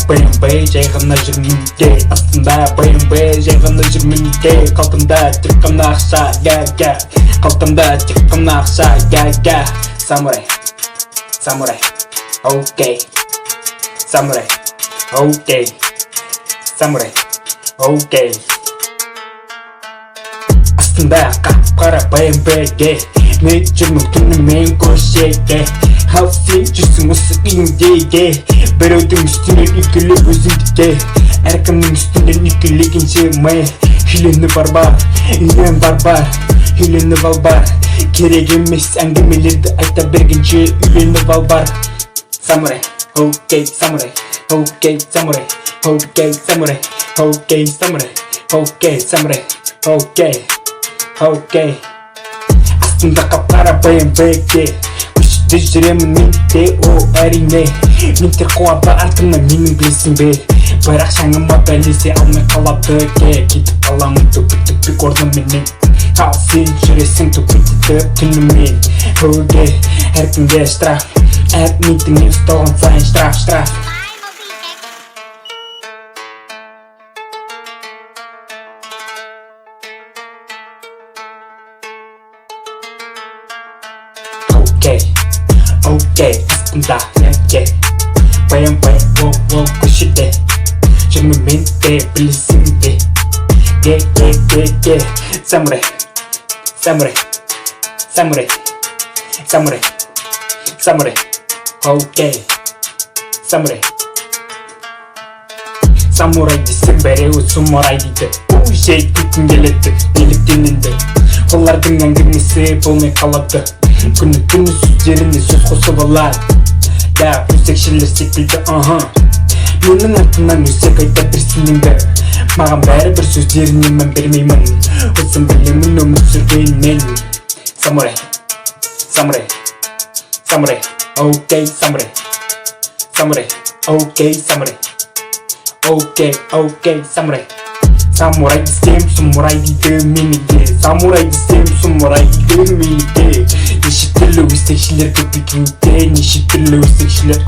баянбай жай ғана жүрмейді астында баянбай жай ғана жүрмейді қалтамда тек қана ақша қалтамда тек қана ақша самурай окей самурай окей самурай окей астында қап-қара баянбайге мен жүрмін түнімен көшеге ал сен жүрсің осы үйіңдеге біреудің үстінен үйкелеп өзіңдікке әркімнің үстінен үйкелегенше мә үйленіп барба үйленіп алба керек емес әңгімелерді айта бергенше үйленіп алба самурай окей самурай окей самурай окей самурай окей самурай окей самурай окей астында қап-қара баянбайге көшеде жүремін мен де о әрине ментер қуады артымнан менің білесің бе бірақ шаңыма бәлесе алмай қалады кетіп қаламын төпік орныменен ал сен жүресің төпетіп түнімен өге әркімге штраф әр минутыңе ұсталған сайын штраф окей астында неге баянбай көшеде жүрмін мен де білесің бе самурай окей самурай десең біреуі сумурай дейді жай күлкім келеді неліктен енді олардың әңгімесі болмай қалады күні сөздеріне сөз қосып алады өсекшілер секілді менің артымнан өсек айта берсін енді маған бәрібір сөздеріне мән бермеймін өзім білемін өмір сүргенмен самурай окей самурай самурай десем сумурай дейді меніге самурай десем сумурай дейді меніге неше түрлі өсекшілер көп екеуде неше түрлі өсекшілер